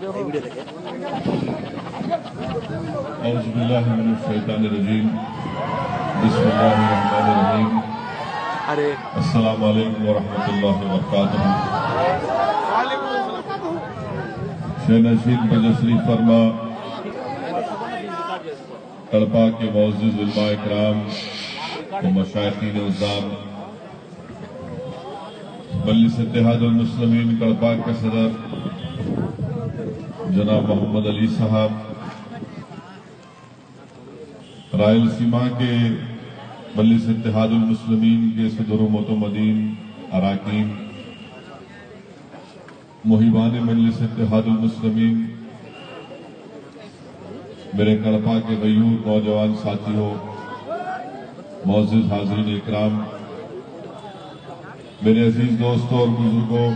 اعوذ باللہ من الشیطان الرجیم بسم اللہ الرحمن الرحیم السلام علیکم ورحمۃ اللہ وبرکاتہ۔ شہ نشین پر تشریف فرما کڑپا کے معزز علماء اکرام و مشائخین عظام، مجلس اتحاد المسلمین کڑپا کے صدر جناب محمد علی صاحب، رائل سیما کے مجلس اتحاد المسلمین کے صدر و معتمدین اراکین، محبان مجلس اتحاد المسلمین، میرے کڑپا کے غیور نوجوان ساتھیوں، معزز حاضرین اکرام، میرے عزیز دوستوں اور بزرگوں،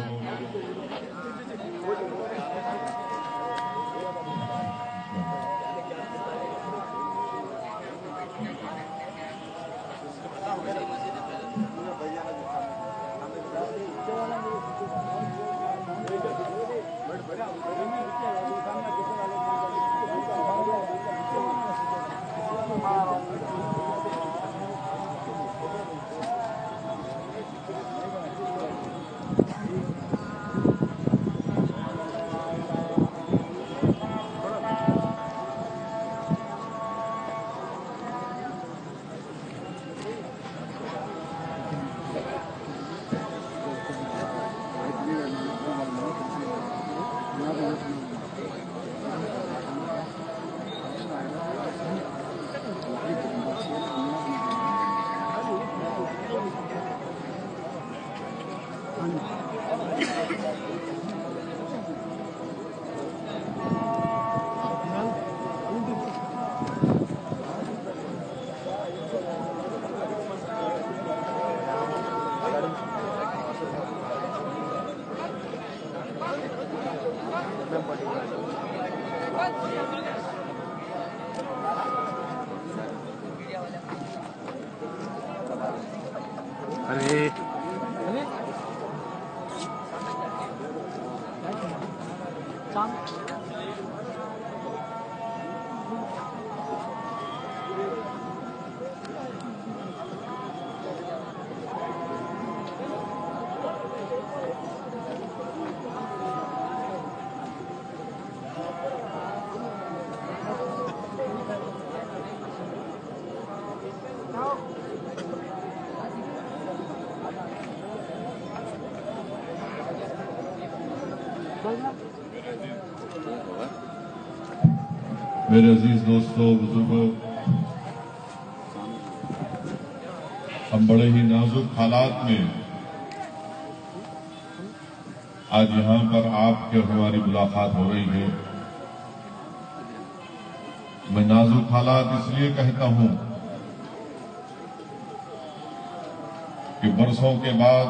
میرے عزیز دوستوں، بزرگوں، ہم بڑے ہی نازک حالات میں آج یہاں پر آپ کے اور ہماری ملاقات ہو رہی ہے۔ میں نازک حالات اس لیے کہتا ہوں کہ برسوں کے بعد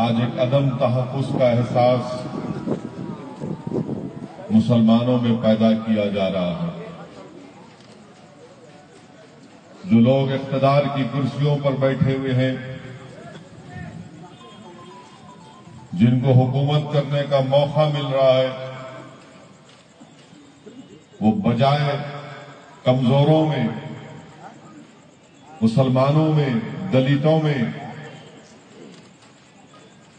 آج ایک عدم تحفظ کا احساس مسلمانوں میں پیدا کیا جا رہا ہے۔ جو لوگ اقتدار کی کرسیوں پر بیٹھے ہوئے ہیں، جن کو حکومت کرنے کا موقع مل رہا ہے، وہ بجائے کمزوروں میں، مسلمانوں میں، دلتوں میں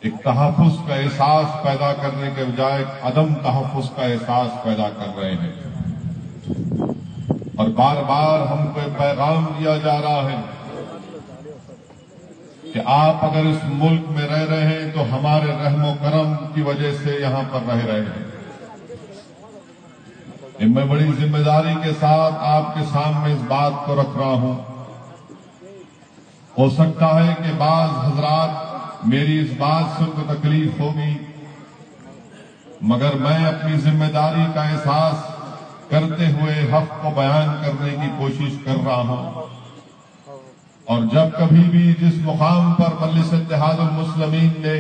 ایک تحفظ کا احساس پیدا کرنے کے بجائے عدم تحفظ کا احساس پیدا کر رہے ہیں، اور بار بار ہم کو پیغام دیا جا رہا ہے کہ آپ اگر اس ملک میں رہ رہے ہیں تو ہمارے رحم و کرم کی وجہ سے یہاں پر رہ رہے ہیں۔ میں بڑی ذمہ داری کے ساتھ آپ کے سامنے اس بات کو رکھ رہا ہوں۔ ہو سکتا ہے کہ بعض حضرات میری اس بات سے تو تکلیف ہوگی، مگر میں اپنی ذمہ داری کا احساس کرتے ہوئے حق کو بیان کرنے کی کوشش کر رہا ہوں۔ اور جب کبھی بھی جس مقام پر مجلس اتحاد المسلمین نے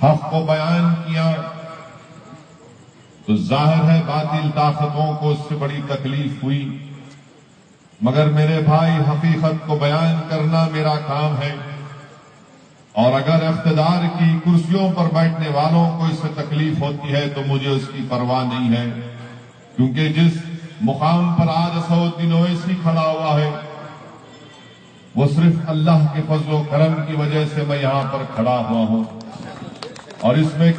حق کو بیان کیا تو ظاہر ہے باطل طاقتوں کو اس سے بڑی تکلیف ہوئی، مگر میرے بھائی، حقیقت کو بیان کرنا میرا کام ہے۔ اور اگر اقتدار کی کرسیوں پر بیٹھنے والوں کو اس سے تکلیف ہوتی ہے تو مجھے اس کی پرواہ نہیں ہے، کیونکہ جس مقام پر آج اسد الدین اویسی کھڑا ہوا ہے وہ صرف اللہ کے فضل و کرم کی وجہ سے میں یہاں پر کھڑا ہوا ہوں، اور اس میں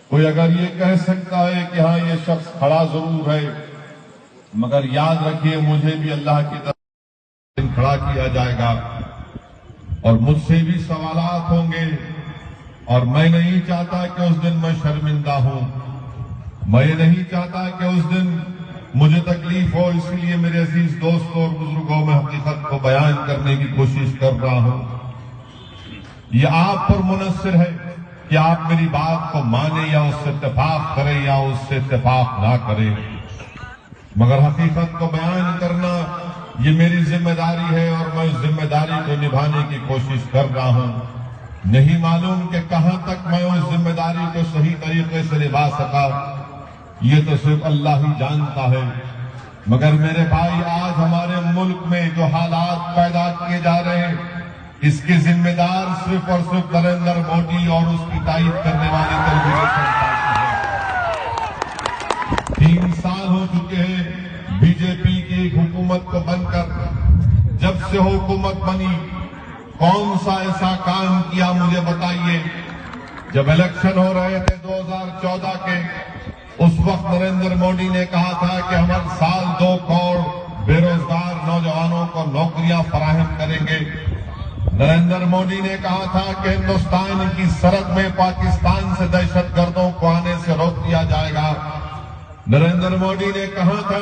کوئی اگر یہ کہہ سکتا ہے کہ ہاں یہ شخص کھڑا ضرور ہے، مگر یاد رکھیے مجھے بھی اللہ کی طرف کھڑا کیا جائے گا اور مجھ سے بھی سوالات ہوں گے، اور میں نہیں چاہتا کہ اس دن میں شرمندہ ہوں، میں نہیں چاہتا کہ اس دن مجھے تکلیف ہو، اس لیے میرے عزیز دوستوں اور بزرگوں میں حقیقت کو بیان کرنے کی کوشش کر رہا ہوں۔ یہ آپ پر منحصر ہے کہ آپ میری بات کو مانیں یا اس سے اتفاق کریں یا اس سے اتفاق نہ کریں، مگر حقیقت کو بیان کرنا یہ میری ذمہ داری ہے اور میں اس ذمہ داری کو نبھانے کی کوشش کر رہا ہوں۔ نہیں معلوم کہ کہاں تک میں اس ذمہ داری کو صحیح طریقے سے نبھا سکا، یہ تو صرف اللہ ہی جانتا ہے، مگر میرے بھائی آج ہمارے ملک میں جو حالات پیدا کیے جا رہے ہیں اس کے ذمہ دار صرف اور صرف نریندر مودی اور اس کی تائید کرنے والی تلگودیشم پارٹی ہے۔ 3 سال ہو چکے ہیں بی جے پی کی ایک حکومت کو بن کر، جب سے حکومت بنی کون سا ایسا کام کیا مجھے بتائیے؟ جب الیکشن ہو رہے تھے 2014 کے، اس وقت نریندر مودی نے کہا تھا کہ ہم ہر سال 2 کروڑ بے روزگار نوجوانوں کو نوکریاں فراہم کریں گے۔ نریندر مودی نے کہا تھا کہ ہندوستان کی سرحد میں پاکستان سے دہشت گردوں کو آنے سے روک دیا جائے گا۔ نریندر مودی نے کہا تھا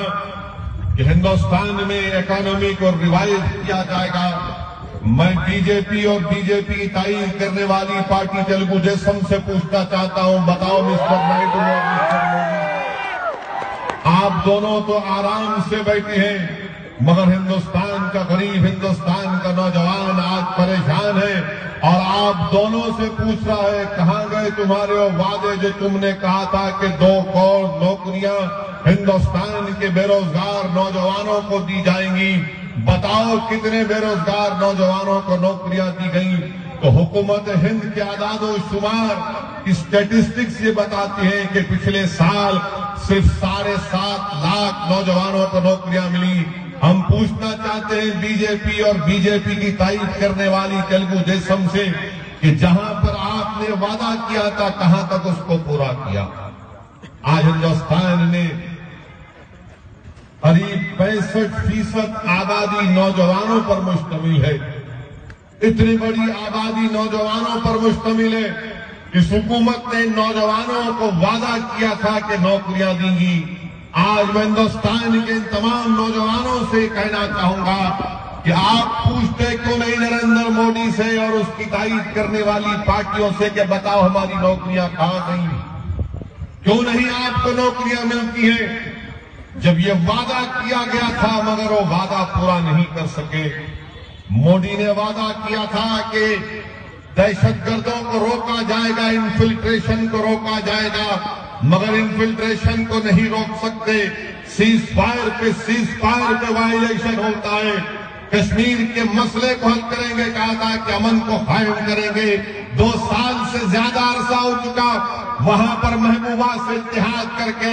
کہ ہندوستان میں اکانومی کو ریوائیو کیا جائے گا۔ میں بی جے پی اور بی جے پی تائید کرنے والی پارٹی تیلگو دیشم سے پوچھنا چاہتا ہوں، بتاؤ مسٹر نائیڈو اور مسٹر مودی، آپ دونوں تو آرام سے بیٹھے ہیں، مگر ہندوستان کا غریب، ہندوستان کا نوجوان آج پریشان ہے، اور آپ دونوں سے پوچھ رہا ہے کہاں گئے تمہارے وہ وعدے جو تم نے کہا تھا کہ 2 کروڑ نوکریاں ہندوستان کے بے روزگار نوجوانوں کو دی جائیں گی؟ بتاؤ کتنے بے روزگار نوجوانوں کو نوکریاں دی گئیں؟ تو حکومت ہند کے اعداد و شمار اسٹیٹسٹکس یہ بتاتی ہیں کہ پچھلے سال صرف 7.5 لاکھ نوجوانوں کو نوکریاں ملی۔ ہم پوچھنا چاہتے ہیں بی جے پی اور بی جے پی کی تائید کرنے والی تیلگو دیشم سے کہ جہاں پر آپ نے وعدہ کیا تھا کہاں تک اس کو پورا کیا؟ آج ہندوستان نے قریب 65% آبادی نوجوانوں پر مشتمل ہے۔ اتنی بڑی آبادی نوجوانوں پر مشتمل ہے، اس حکومت نے نوجوانوں کو وعدہ کیا تھا کہ نوکریاں دیں گی۔ آج میں ہندوستان کے تمام نوجوانوں سے کہنا چاہوں گا کہ آپ پوچھتے کیوں نہیں نریندر مودی سے اور اس کی تائید کرنے والی پارٹیوں سے کہ بتاؤ ہماری نوکریاں کہاں گئیں؟ کیوں نہیں آپ کو نوکریاں ملتی ہیں؟ جب یہ وعدہ کیا گیا تھا مگر وہ وعدہ پورا نہیں کر سکے۔ مودی نے وعدہ کیا تھا کہ دہشت گردوں کو روکا جائے گا، انفلٹریشن کو روکا جائے گا، مگر انفلٹریشن کو نہیں روک سکتے۔ سیز فائر پہ وائلیشن ہوتا ہے۔ کشمیر کے مسئلے کو حل کریں گے کہا تھا کہ امن کو قائم کریں گے۔ 2 سال سے زیادہ عرصہ ہو چکا، وہاں پر محبوبہ سے اتحاد کر کے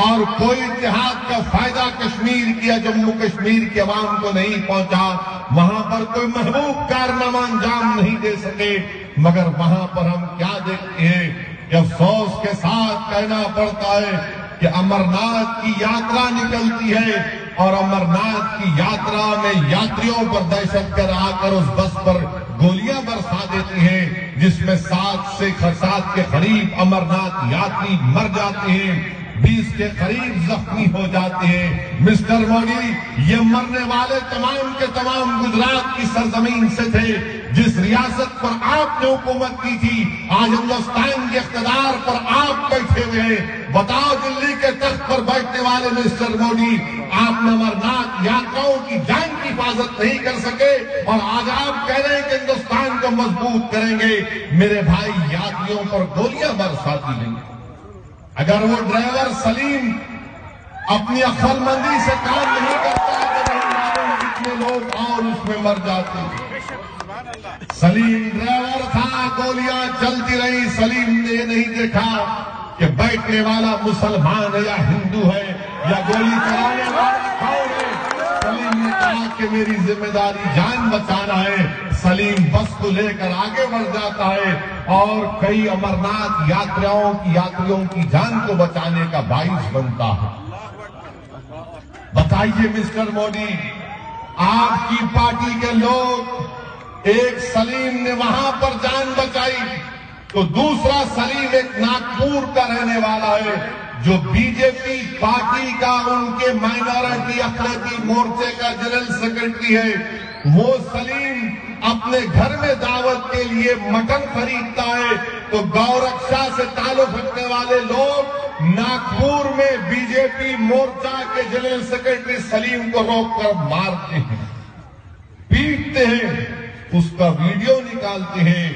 اور کوئی اتحاد کا فائدہ کشمیر کی یا جموں کشمیر کے عوام کو نہیں پہنچا۔ وہاں پر کوئی محبوب کارنامہ انجام نہیں دے سکے، مگر وہاں پر ہم کیا دیکھتے ہیں کہ افسوس کے ساتھ کہنا پڑتا ہے کہ امرناتھ کی یاترا نکلتی ہے اور امرناتھ کی یاترا میں یاتریوں پر دہشت گرد آ کر اس بس پر گولیاں برسا دیتی ہیں، جس میں 7 کے قریب امرناتھ یاتری مر جاتے ہیں، 20 کے قریب زخمی ہو جاتے ہیں۔ مسٹر مودی، یہ مرنے والے تمام کے تمام گجرات کی سرزمین سے تھے، جس ریاست پر آپ نے حکومت کی تھی۔ آج ہندوستان کے اقتدار پر آپ بیٹھے ہوئے ہیں، بتاؤ دلی کے تخت پر بیٹھنے والے مسٹر مودی، آپ نے امرناتھ یاتراؤں کی جان کی حفاظت نہیں کر سکے، اور آج آپ کہہ رہے ہیں کہ ہندوستان کو مضبوط کریں گے۔ میرے بھائی، یاتریوں پر گولیاں برساتی گئیں۔ اگر وہ ڈرائیور سلیم اپنی عقل مندی سے کام نہیں کرتا تو نہیں معلوم کتنے لوگ اور اس میں مر جاتے ہیں۔ سلیم ڈرائیور تھا، گولیاں چلتی رہی، سلیم نے یہ نہیں دیکھا کہ بیٹھنے والا مسلمان ہے یا ہندو ہے یا گولی چلانے والا کون ہے۔ سلیم نے کہا کہ میری ذمہ داری جان بچانا ہے۔ سلیم بس کو لے کر آگے بڑھ جاتا ہے اور کئی امرناتھ یاتریوں کی جان کو بچانے کا باعث بنتا ہے۔ بتائیے مسٹر مودی، آپ کی پارٹی کے لوگ، ایک سلیم نے وہاں پر جان بچائی تو دوسرا سلیم ایک ناگپور کا رہنے والا ہے جو بی جے پی پارٹی کا، ان کے مائنارٹی اقلیتی مورچے کا جنرل سیکرٹری ہے۔ وہ سلیم اپنے گھر میں دعوت کے لیے مٹن خریدتا ہے تو گورکشا سے تعلق رکھنے والے لوگ ناگپور میں بی جے پی مورچہ کے جنرل سیکرٹری سلیم کو روک کر مارتے ہیں، پیٹتے ہیں، اس کا ویڈیو نکالتے ہیں۔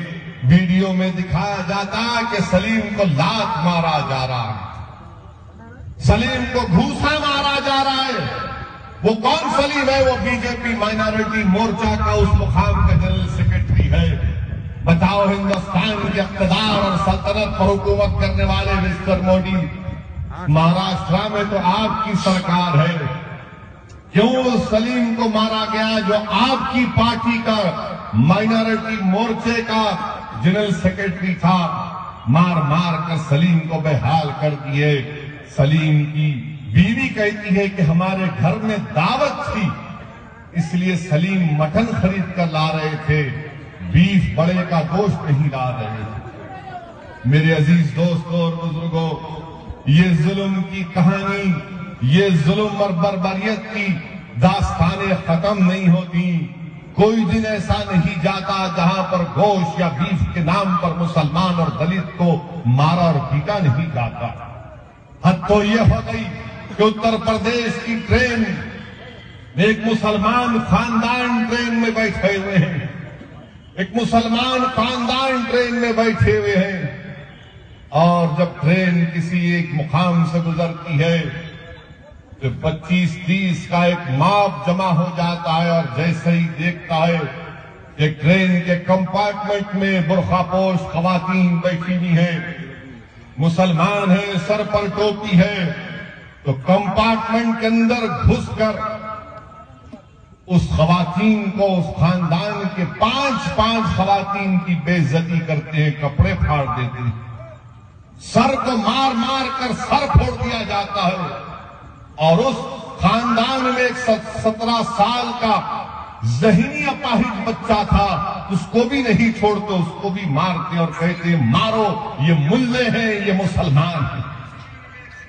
ویڈیو میں دکھایا جاتا ہے کہ سلیم کو لات مارا جا رہا ہے، سلیم کو گھوسا مارا جا رہا ہے۔ وہ کون سلیم ہے؟ وہ بی جے پی مائنارٹی مورچہ کا اس مقام کا جنرل سیکرٹری ہے۔ بتاؤ، ہندوستان کے اقتدار اور سلطنت پر حکومت کرنے والے مسٹر مودی، مہاراشٹر میں تو آپ کی سرکار ہے، کیوں سلیم کو مارا گیا جو آپ کی پارٹی کا مائنارٹی مورچے کا جنرل سیکرٹری تھا؟ مار مار کر سلیم کو بے حال کر دیے۔ سلیم کی بیوی کہتی ہے کہ ہمارے گھر میں دعوت تھی، اس لیے سلیم مٹن خرید کر لا رہے تھے، بیف بڑے کا گوشت نہیں لا رہے تھے۔ میرے عزیز دوستوں اور بزرگوں، یہ ظلم کی کہانی، یہ ظلم اور بربریت کی داستانیں ختم نہیں ہوتی۔ کوئی دن ایسا نہیں جاتا جہاں پر گوشت یا بیف کے نام پر مسلمان اور دلت کو مارا اور پیٹا نہیں جاتا۔ حد تو یہ ہو گئی کہ اتر پردیش کی ٹرین میں ایک مسلمان خاندان ٹرین میں بیٹھے ہوئے ہیں، ایک مسلمان خاندان ٹرین میں بیٹھے ہوئے ہیں، اور جب ٹرین کسی ایک مقام سے گزرتی ہے تو 25-30 کا ایک ماب جمع ہو جاتا ہے، اور جیسے ہی دیکھتا ہے کہ ٹرین کے کمپارٹمنٹ میں برقع پوش خواتین بیٹھی ہوئی ہیں، مسلمان ہیں، سر پر ٹوپی ہے، تو کمپارٹمنٹ کے اندر گھس کر اس خواتین کو، اس خاندان کے 5 خواتین کی بے عزتی کرتے ہیں، کپڑے پھاڑ دیتے ہیں، سر کو مار مار کر سر پھوڑ دیا جاتا ہے۔ اور اس خاندان میں ایک 17 سال کا ذہنی اپاہج بچہ تھا، اس کو بھی نہیں چھوڑتے، اس کو بھی مارتے اور کہتے ہیں مارو، یہ ملے ہیں، یہ مسلمان ہیں۔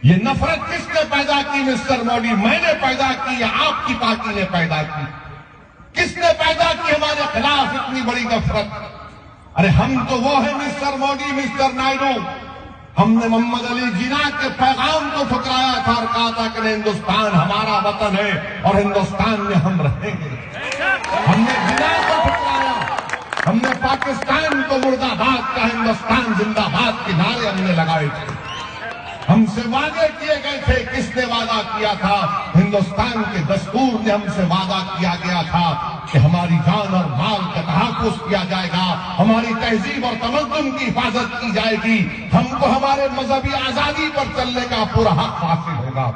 یہ نفرت کس نے پیدا کی مسٹر مودی؟ میں نے پیدا کی یا آپ کی پارٹی نے پیدا کی؟ کس نے پیدا کی ہمارے خلاف اتنی بڑی نفرت؟ ارے ہم تو وہ ہیں مسٹر مودی، مسٹر نائیڈو، ہم نے محمد علی جناح کے پیغام کو ٹھکرایا تھا اور کہا تھا کہ ہندوستان ہمارا وطن ہے اور ہندوستان میں ہم رہیں گے۔ ہم نے جناح کو ٹھکرایا، ہم نے پاکستان کو مرد آباد کا ہندوستان زندہ باد کے نعرے ہم نے لگائے تھے، ہم سے وعدے کیے گئے تھے۔ کس نے وعدہ کیا تھا؟ ہندوستان کے دستور نے ہم سے وعدہ کیا گیا تھا کہ ہماری جان اور مال کا تحفظ کیا جائے گا، ہماری تہذیب اور تمدن کی حفاظت کی جائے گی، ہم کو ہمارے مذہبی آزادی پر چلنے کا پورا حق حاصل ہوگا۔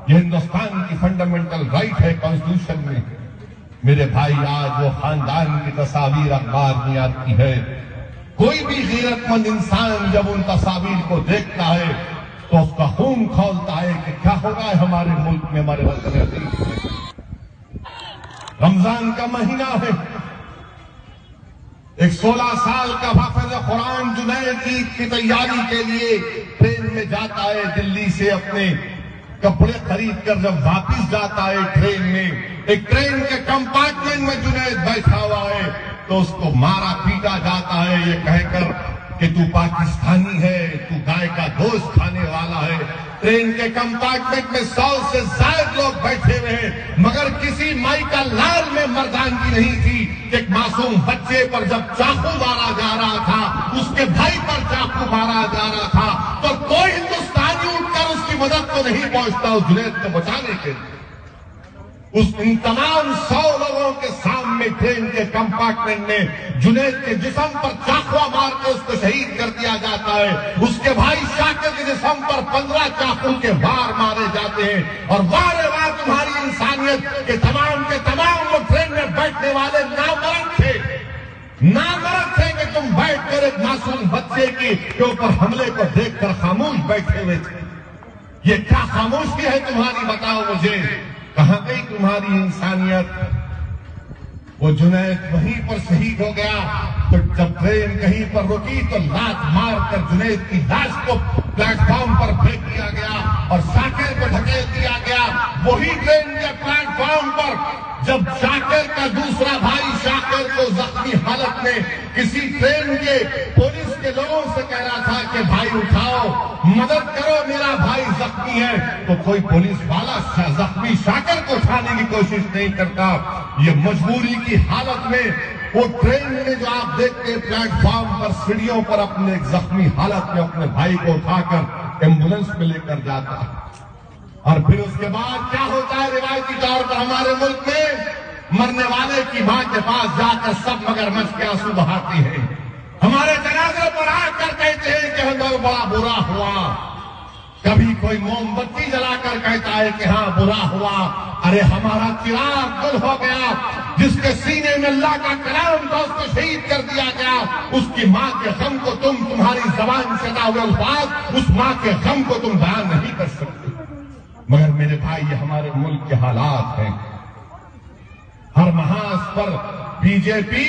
یہ ہندوستان کی فنڈامنٹل رائٹ ہے کانسٹیٹیوشن میں۔ میرے بھائی، آج وہ خاندان کی تصاویر اخبار میں آتی ہے، کوئی بھی غیرت مند انسان جب ان تصاویر کو دیکھتا ہے تو اس کا خون کھولتا ہے کہ کیا ہو رہا ہے ہمارے ملک میں، ہمارے وطن عزیز میں۔ رمضان کا مہینہ ہے، ایک 16 سال کا حافظ قرآن جنید عید کی تیاری کے لیے ٹرین میں جاتا ہے دلی سے، اپنے کپڑے خرید کر جب واپس جاتا ہے ٹرین میں، ایک ٹرین کے کمپارٹمنٹ میں جنید بیٹھا ہوا ہے تو اس کو مارا پیٹا جاتا ہے یہ کہہ کر کہ تو پاکستانی ہے، تو گائے کا گوشت کھانے والا ہے۔ ٹرین کے کمپارٹمنٹ میں 100 سے زائد لوگ بیٹھے ہوئے ہیں، مگر کسی مائی کا لال میں مردانگی نہیں تھی کہ ایک معصوم بچے پر جب چاقو مارا جا رہا تھا، اس کے بھائی پر چاقو مارا جا رہا تھا، تو کوئی ہندوستانی اٹھ کر اس کی مدد کو نہیں پہنچتا اس جنید کو بچانے کے لیے۔ ان تمام 100 لوگوں کے سامنے ٹرین کے کمپارٹمنٹ میں جنید کے جسم پر چاقو مار کے اس کو شہید کر دیا جاتا ہے. اس کے بھائی شاکر کے جسم پر 15 چاقو کے وار مارے جاتے ہیں. اور وارے وار تمہاری انسانیت کے تمام وہ ٹرین میں بیٹھنے والے نامرد تھے کہ تم بیٹھ کر ایک معصوم بچے کے اوپر حملے کو دیکھ کر خاموش بیٹھے ہوئے تھے. یہ کیا خاموشی ہے تمہاری؟ بتاؤ مجھے، کہاں گئی تمہاری انسانیت؟ وہ جنید وہیں پر شہید ہو گیا. تو جب ٹرین کہیں پر رکی تو لات مار کر جنید کی لاش کو پلیٹ فارم پر پھینک دیا گیا اور شاکر کو ڈھکیل دیا گیا. وہی ٹرین کے پلیٹ فارم پر جب شاکر کا دوسرا بھائی شاکر کو زخمی حالت میں کسی ٹرین کے پولیس کے لوگوں سے کہہ رہا تھا کہ بھائی اٹھاؤ، مدد کرو، میرا بھائی زخمی ہے، تو کوئی پولیس والا زخمی شاکر کو اٹھانے کی کوشش نہیں کرتا. یہ مجبوری کی حالت میں وہ ٹرین میں جو آپ دیکھتے پلیٹ فارم پر سیڑھیوں پر اپنے زخمی حالت میں اپنے بھائی کو اٹھا کر ایمبولینس میں لے کر جاتا ہے. اور پھر اس کے بعد کیا ہوتا ہے؟ روایتی طور پر ہمارے ملک میں مرنے والے کی ماں کے پاس جا کر سب مگرمچھ کے آنسو بہاتی ہیں. ہمارے جنازے پر آ کر کہتے ہیں کہ ہمیں بڑا برا ہوا. کبھی کوئی موم بتی جلا کر کہتا ہے کہ ہاں برا ہوا. ارے ہمارا چراغ گل ہو گیا، جس کے سینے میں اللہ کا کلام تھا اس کو شہید کر دیا گیا. اس کی ماں کے غم کو تمہاری زبان سے ادا ہوئے الفاظ اس ماں کے غم کو تم بیان نہیں کر سکتے. مگر میرے بھائی، یہ ہمارے ملک کے حالات ہیں. ہر محاذ پر بی جے پی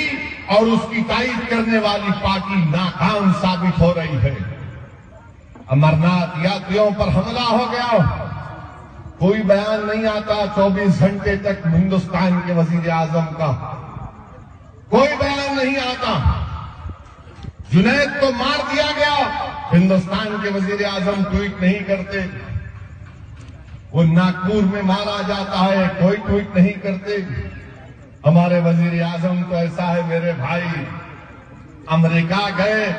اور اس کی تائید کرنے والی پارٹی ناکام ثابت ہو رہی ہے. امرناتھ یاتریوں پر حملہ ہو گیا، کوئی بیان نہیں آتا. 24 گھنٹے تک ہندوستان کے وزیر اعظم کا کوئی بیان نہیں آتا. جنید کو مار دیا گیا، ہندوستان کے وزیر اعظم ٹویٹ نہیں کرتے. وہ ناگپور میں مارا جاتا ہے، کوئی ٹویٹ نہیں کرتے. ہمارے وزیر اعظم تو ایسا ہے میرے بھائی، امریکہ گئے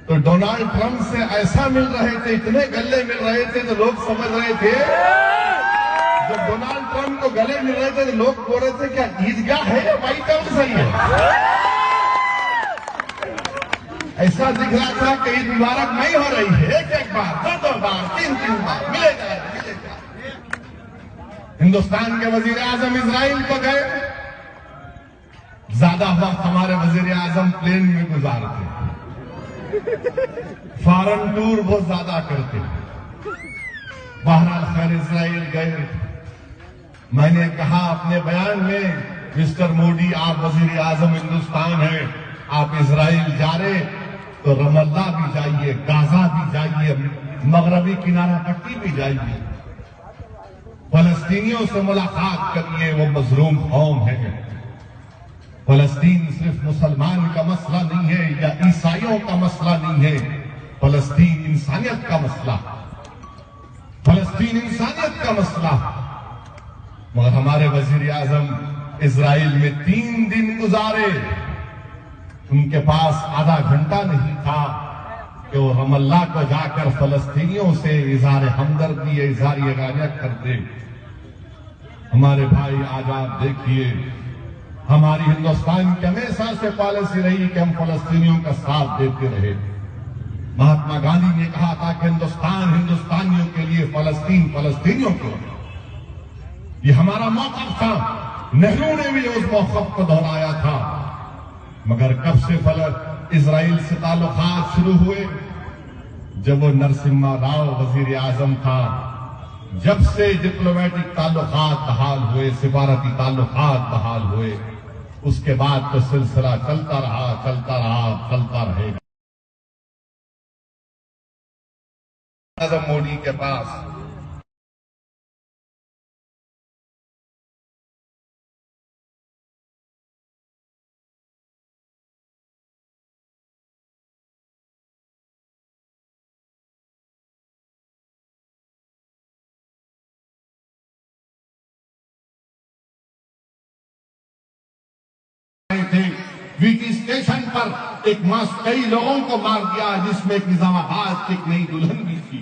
تو ڈونلڈ ٹرمپ سے ایسا مل رہے تھے، اتنے گلے مل رہے تھے تو لوگ سمجھ رہے تھے، جب ڈونلڈ ٹرمپ کو گلے مل رہے تھے تو لوگ بول رہے تھے کیا عیدگاہ ہے یا وائٹ ہاؤس صحیح ہے؟ ایسا دکھ رہا تھا کہ عید مبارک نہیں ہو رہی ہے، ایک بار، دو بار، تین بار ملے گا. ہندوستان کے وزیر اعظم اسرائیل کو گئے، زیادہ وقت ہمارے وزیر اعظم پلین میں گزارتے، فارن ٹور بہت زیادہ کرتے. بہرحال خیر اسرائیل گئے. میں نے کہا اپنے بیان میں، مسٹر مودی آپ وزیر اعظم ہندوستان ہیں، آپ اسرائیل جا رہے تو رام اللہ بھی جائیے، غازہ بھی جائیے، مغربی کنارہ پٹی بھی جائیے، فلسطینیوں سے ملاقات کریے. وہ مظلوم قوم ہے. فلسطین صرف مسلمان کا مسئلہ نہیں ہے یا عیسائیوں کا مسئلہ نہیں ہے، فلسطین انسانیت کا مسئلہ، فلسطین انسانیت کا مسئلہ. مگر ہمارے وزیر اعظم اسرائیل میں 3 دن گزارے، ان کے پاس آدھا گھنٹہ نہیں تھا کہ وہ رام اللہ کو جا کر فلسطینیوں سے اظہار ہمدردی، اظہار یگانیت کرتے. ہمارے بھائی آج آپ دیکھیے، ہماری ہندوستان کی ہمیشہ سے پالیسی رہی کہ ہم فلسطینیوں کا ساتھ دیتے رہے. مہاتما گاندھی نے کہا تھا کہ ہندوستان ہندوستانیوں کے لیے، فلسطین فلسطینیوں کے لیے. یہ ہمارا موقف تھا. نہرو نے بھی اس موقف کو دہرایا تھا. مگر کب سے اسرائیل سے تعلقات شروع ہوئے؟ جب وہ نرسمہا راؤ وزیر اعظم تھا، جب سے ڈپلومیٹک تعلقات بحال ہوئے، سفارتی تعلقات بحال ہوئے، اس کے بعد تو سلسلہ چلتا رہا، چلتا رہا، چلتا رہے گا. اعظم مودی کے پاس ویٹی اسٹیشن پر ایک کئی لوگوں کو مار دیا، جس میں ایک نظام آباد کی ایک نئی دلہن بھی تھی.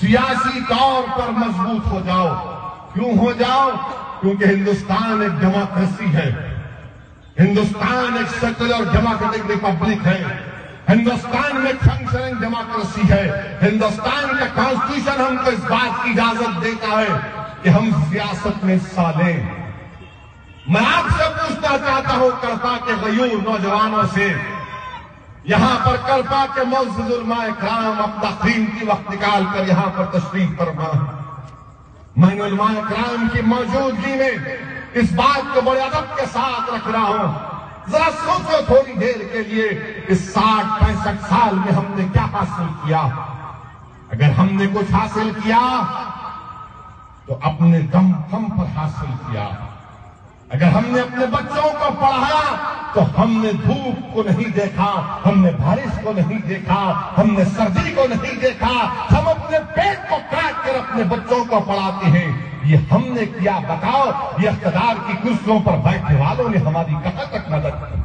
سیاسی طور پر مضبوط ہو جاؤ. کیوں ہو جاؤ؟ کیونکہ ہندوستان ایک ڈیموکریسی ہے، ہندوستان ایک سیکولر ڈیموکریٹک ریپبلک ہے، ہندوستان میں فنکشننگ ڈیموکریسی ہے. ہندوستان کا کانسٹیٹیوشن ہم کو اس بات کی اجازت دیتا ہے کہ ہم سیاست میں حصہ لیں. میں آپ سے پوچھنا چاہتا ہوں کرپا کے غیور نوجوانوں سے، یہاں پر کرپا کے معزز علماء کرام اپنا قیمتی وقت نکال کر یہاں پر تشریف فرما. میں نے علماء کرام کی موجودگی میں اس بات کو بڑے ادب کے ساتھ رکھ رہا ہوں. ذرا سوچو تھوڑی دیر کے لیے، اس 60-65 سال میں ہم نے کیا حاصل کیا؟ اگر ہم نے کچھ حاصل کیا تو اپنے دم پر حاصل کیا. اگر ہم نے اپنے بچوں کو پڑھایا تو ہم نے دھوپ کو نہیں دیکھا، ہم نے بارش کو نہیں دیکھا، ہم نے سردی کو نہیں دیکھا. ہم اپنے پیٹ کو کاٹ کر اپنے بچوں کو پڑھاتے ہیں. یہ ہم نے کیا؟ بتاؤ. یہ اقتدار کی کرسیوں پر بیٹھنے والوں نے ہماری کہاں تک مدد کی؟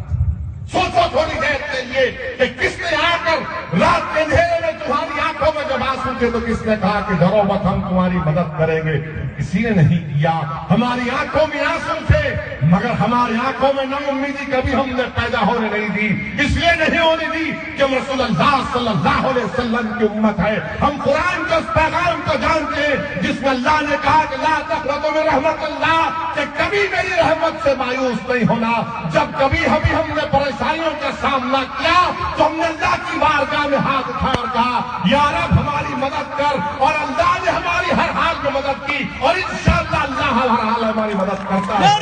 سوچو تھوڑی دیر کے لیے کہ کس نے آ کر رات کے اندھیرے میں تمہاری آنکھوں میں جب آنسو تھے تو کس نے کہا کہ ڈرو مت، ہم تمہاری مدد کریں گے؟ کسی نے نہیں کیا. ہماری آنکھوں میں آنسو تھے مگر ہماری آنکھوں میں نا امیدی کبھی ہم نے پیدا ہونے نہیں دی. اس لیے نہیں ہونے دی کہ ہم رسول اللہ صلی اللہ علیہ وسلم کی امت ہے. ہم قرآن کے اس پیغام کو جانتے ہیں جس میں اللہ نے کہا کہ لا تقنطوا من رحمت اللہ، کہ کبھی میری رحمت سے مایوس نہیں ہونا. جب کبھی ہم نے پریشانیوں کا سامنا کیا تو ہم نے اللہ کی بارگاہ میں ہاتھ اٹھا اور کہا یا رب ہماری مدد کر، اور اللہ نے ہماری ہر حال میں مدد کی، اور انشاءاللہ اللہ ہر حال میں ہماری مدد کرتا ہے.